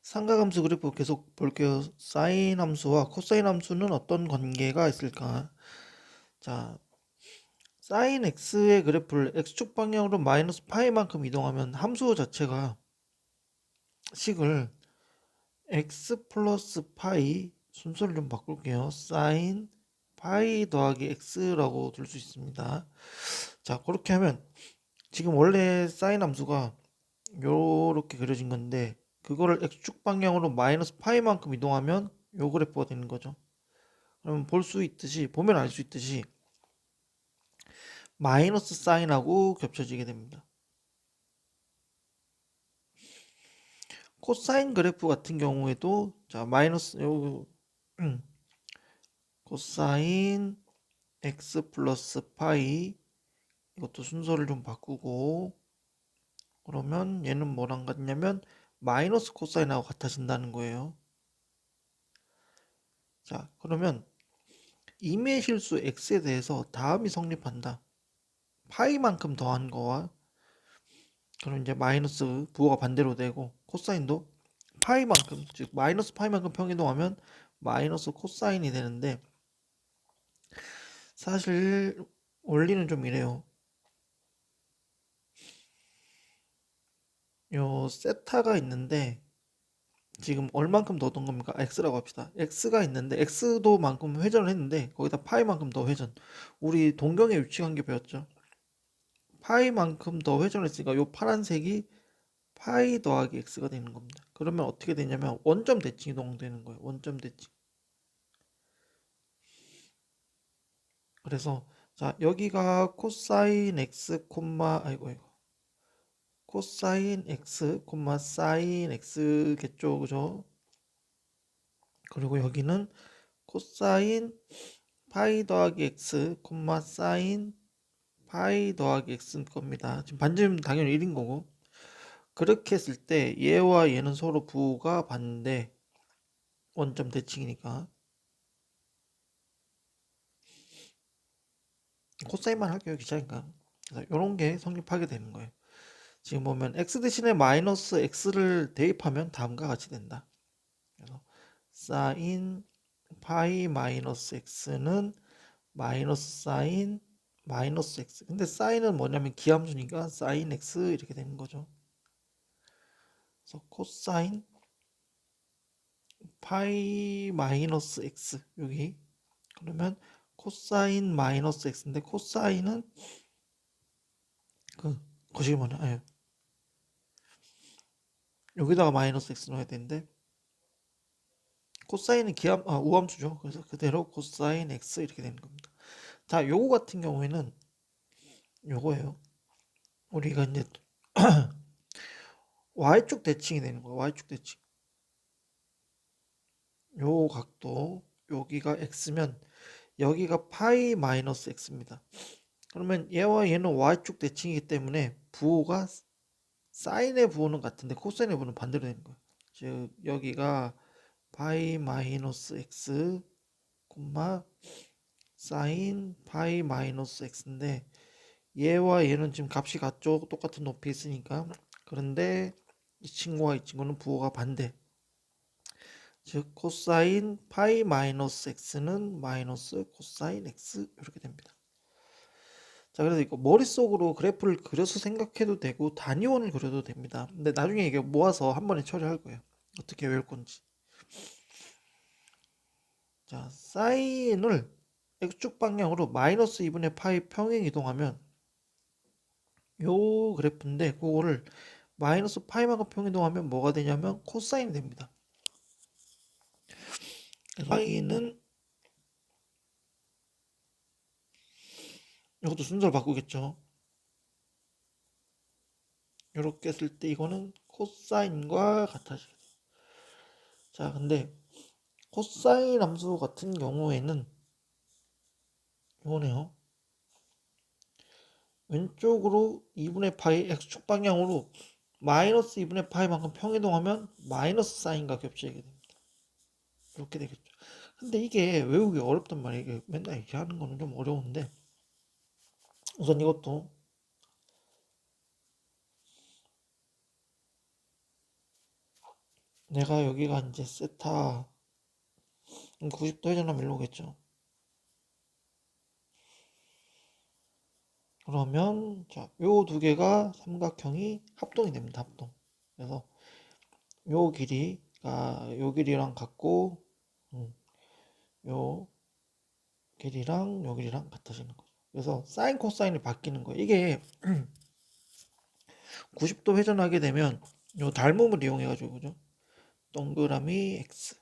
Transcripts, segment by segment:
삼각함수 그래프 계속 볼게요. 사인 함수와 코사인 함수는 어떤 관계가 있을까? 자, 사인 x의 그래프를 x축 방향으로 마이너스 파이만큼 이동하면 함수 자체가 식을 x 플러스 파이 순서를 좀 바꿀게요. 사인 파이 더하기 x라고 둘 수 있습니다. 자, 그렇게 하면 지금 원래 사인 함수가 요렇게 그려진 건데 그거를 x축 방향으로 마이너스 파이만큼 이동하면 요 그래프가 되는 거죠. 그러면 볼 수 있듯이 보면 알 수 있듯이 마이너스 사인하고 겹쳐지게 됩니다. 코사인 그래프 같은 경우에도 자 마이너스 요 코사인 x 플러스 파이 이것도 순서를 좀 바꾸고 그러면 얘는 뭐랑 같냐면 마이너스 코사인하고 같아진다는 거예요. 자 그러면 임의 실수 x에 대해서 다음이 성립한다. 파이만큼 더한 거와 그럼 이제 마이너스 부호가 반대로 되고 코사인도 파이만큼 즉 마이너스 파이만큼 평이동하면 마이너스 코사인이 되는데 사실 원리는 좀 이래요. 요 세타가 있는데 지금 얼만큼 더 얻은 겁니까? x라고 합시다. x가 있는데 x도 만큼 회전을 했는데 거기다 파이만큼 더 회전. 우리 동경의 유치관계 배웠죠. 파이만큼 더 회전했으니까 요 파란색이 파이 더하기 x가 되는 겁니다. 그러면 어떻게 되냐면 원점 대칭이 동되는 거예요. 원점 대칭. 그래서 자 여기가 코사인 x 콤마 아이고 코사인 x 콤마 사인 x겠죠, 그죠? 그리고 여기는 코사인 파이 더하기 x 콤마 사인 파이 더하기 x일 겁니다. 지금 반지름 당연히 1인 거고 그렇게 했을 때 얘와 얘는 서로 부호가 반대 원점 대칭이니까 코사인만 할게요, 귀찮으니까. 그래서 이런 게 성립하게 되는 거예요. 지금 보면 x 대신에 마이너스 x를 대입하면 다음과 같이 된다. 그래서 사인 파이 마이너스 x는 마이너스 사인 마이너스 x. 근데 사인은 뭐냐면 기함수니까 사인 x 이렇게 되는 거죠. 그래서 코사인 파이 마이너스 x 여기 그러면 코사인 마이너스 x인데 코사인은 그 거시기 뭐냐? 여기다가 마이너스 x 넣어야 되는데 코사인은 우함수죠. 그래서 그대로 코사인 x 이렇게 되는 겁니다. 자, 요거 같은 경우에는 요거예요. 우리가 이제 y축 대칭이 되는 거예요. y축 대칭. 요 각도 여기가 x면 여기가 파이 마이너스 x입니다. 그러면 얘와 얘는 y축 대칭이기 때문에 부호가 사인의 부호는 같은데 코사인의 부호는 반대로 되는 거예요. 즉 여기가 파이 마이너스 x 콤마 사인 파이 마이너스 x인데 얘와 얘는 지금 값이 같죠? 똑같은 높이에 있으니까. 그런데 이 친구와 이 친구는 부호가 반대. 즉 코사인 파이 마이너스 x는 마이너스 코사인 x 이렇게 됩니다. 자, 그래서 이거 머릿속으로 그래프를 그려서 생각해도 되고 단위원을 그려도 됩니다. 근데 나중에 이게 모아서 한 번에 처리할 거예요. 어떻게 외울 건지. 자, 사인을 x축 방향으로 마이너스 2분의 파이 평행 이동하면 요 그래프인데 그거를 마이너스 파이만큼 평행 이동하면 뭐가 되냐면 코사인이 됩니다. 파이는 이것도 순서를 바꾸겠죠. 이렇게 했을 때 이거는 코사인과 같아지겠죠. 자, 근데 코사인 함수 같은 경우에는 이거네요. 왼쪽으로 2분의 파이 x축 방향으로 마이너스 2분의 파이만큼 평이동하면 마이너스 사인과 겹치게 됩니다. 이렇게 되겠죠. 근데 이게 외우기 어렵단 말이에요. 이게 맨날 이렇게 하는 거는 좀 어려운데 우선 이것도 내가 여기가 이제 세타 90도 회전하면 일로겠죠. 그러면 자, 요 두 개가 삼각형이 합동이 됩니다. 합동. 그래서 요 길이가 요 길이랑 같고 요 길이랑 요 길이랑 같아지는 거죠. 그래서 사인 코사인이 바뀌는 거예요. 이게 90도 회전하게 되면 요 닮음을 이용해 가지고 그죠? 동그라미 x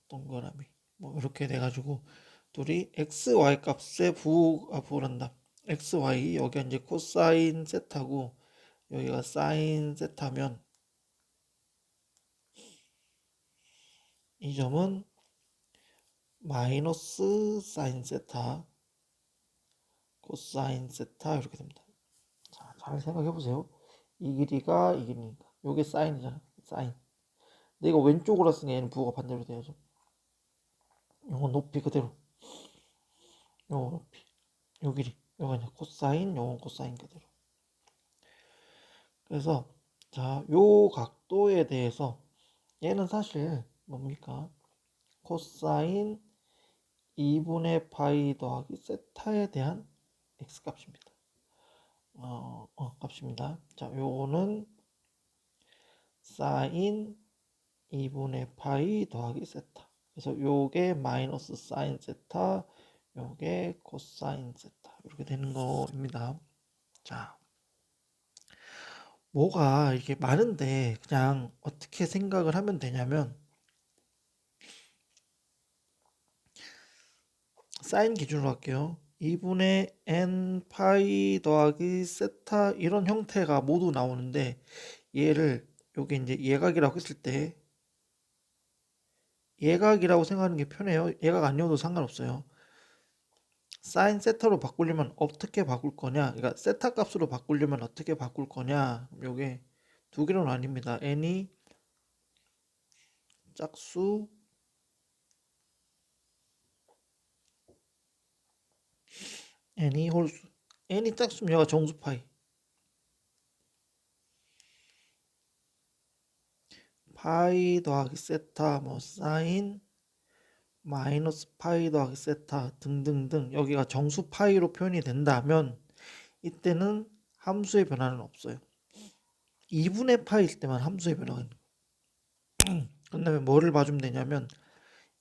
동그라미 뭐 이렇게 돼 가지고 둘이 x y 값에 부호란다. x y 여기가 이제 코사인 세타고 여기가 사인 세타면 이 점은 마이너스 사인 세타 코사인 세타 이렇게 됩니다. 자, 잘 생각해 보세요. 이 길이가 이 길이니까 요게 사인이잖아. 사인. 근데 이거 왼쪽으로 쓰니 얘는 부호가 반대로 돼야죠. 요거 높이 그대로. 요거 높이. 요 길이. 요거 이제 코사인, 요건 코사인 그대로. 그래서 자, 요 각도에 대해서 얘는 사실 뭡니까? 코사인 2분의 파이 더하기 세타에 대한 x 값입니다. 값입니다. 자, 요거는 사인 2분의 파이 더하기 세타. 그래서 요게 마이너스 사인 세타, 요게 코사인 세타. 이렇게 되는 거입니다. 자, 뭐가 이게 많은데 그냥 어떻게 생각을 하면 되냐면 사인 기준으로 할게요. 2분의 n 파이 더하기 세타 이런 형태가 모두 나오는데 얘를 요게 이제 예각이라고 했을 때 예각이라고 생각하는 게 편해요. 예각 아니어도 상관없어요. 사인 세타로 바꾸려면 어떻게 바꿀 거냐? 그러니까 세타 값으로 바꾸려면 어떻게 바꿀 거냐? 요게 두 개로 나뉩니다. n이 짝수 n이 홀수 n이 짝수면 얘가 정수 파이 파이 더하기 세타 뭐 사인 마이너스 파이 더하기 세타 등등등 여기가 정수 파이로 표현이 된다면 이때는 함수의 변화는 없어요. 2분의 파일 때만 함수의 변화가 있는 거예요. 그 다음에 뭐를 봐주면 되냐면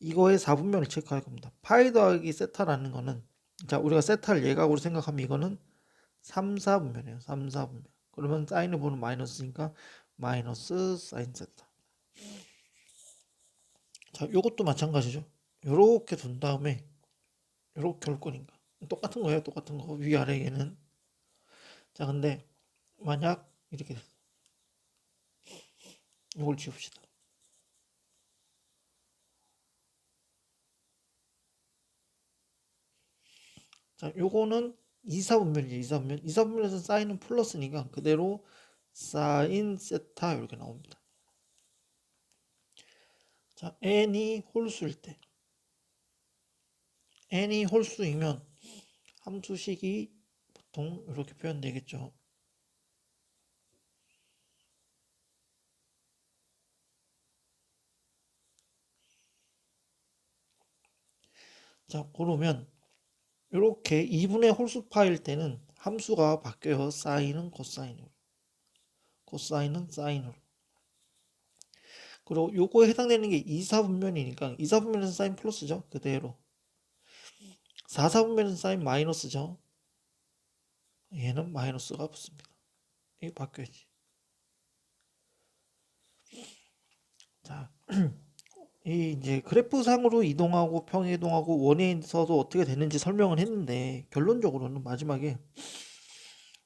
이거의 4분면을 체크할 겁니다. 파이 더하기 세타라는 거는 자 우리가 세타를 예각으로 생각하면 이거는 3, 4분면이에요. 3, 4분면. 그러면 사인을 보는 마이너스니까 마이너스 사인 세타. 자 요것도 마찬가지죠. 요렇게 둔 다음에 요렇게 올 거니까 똑같은 거예요. 똑같은 거 위아래에는. 자 근데 만약 이렇게 됐어. 이걸 지웁시다. 자 요거는 2, 4분면이죠. 2, 4분면. 2, 4분면에서 사인은 플러스니까 그대로 사인 세타 이렇게 나옵니다. 자 n이 홀수일 때 n이 홀수이면 함수식이 보통 이렇게 표현되겠죠. 자 그러면 이렇게 2분의 홀수파일 때는 함수가 바뀌어요. 사인은 코사인으로 코사인은 사인으로 그리고 요거에 해당되는 게 2, 4분면이니까 2, 4분면에서 사인 플러스죠. 그대로 4, 4분면에서 사인 마이너스죠. 얘는 마이너스가 붙습니다. 이게 바뀌어야지. 자, 이 이제 그래프상으로 이동하고 평이동하고 원에서도 어떻게 되는지 설명을 했는데 결론적으로는 마지막에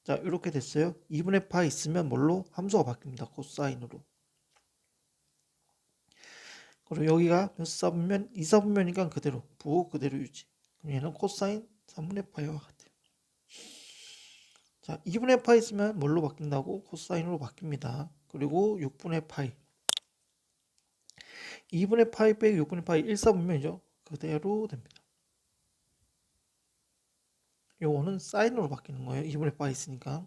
자 이렇게 됐어요. 2분의 파 있으면 뭘로? 함수가 바뀝니다. 코사인으로. 그리고 여기가 몇 사분면? 2사분면이니까 그대로 부호 그대로 유지. 그럼 얘는 코사인 3분의 파이와 같아요. 자 2분의 파 있으면 뭘로 바뀐다고? 코사인으로 바뀝니다. 그리고 6분의 파이 2분의 파이 빼기 6분의 파이 1사분면이죠. 그대로 됩니다. 요거는 사인으로 바뀌는 거예요. 2분의 파이 있으니까.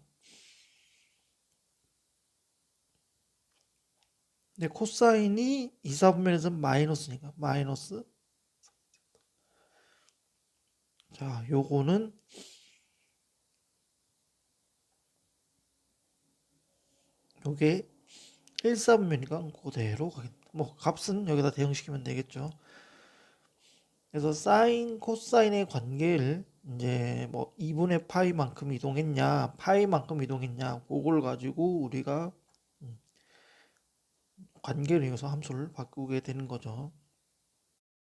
근데 코사인이 2, 4분면에서 마이너스니까 마이너스. 자, 요거는 요게 1, 4분면이니까 그대로 가겠다. 뭐 값은 여기다 대응시키면 되겠죠. 그래서 사인, 코사인의 관계를 이제 뭐 2분의 파이만큼 이동했냐, 파이만큼 이동했냐, 그걸 가지고 우리가 관계를 이용해서 함수를 바꾸게 되는 거죠.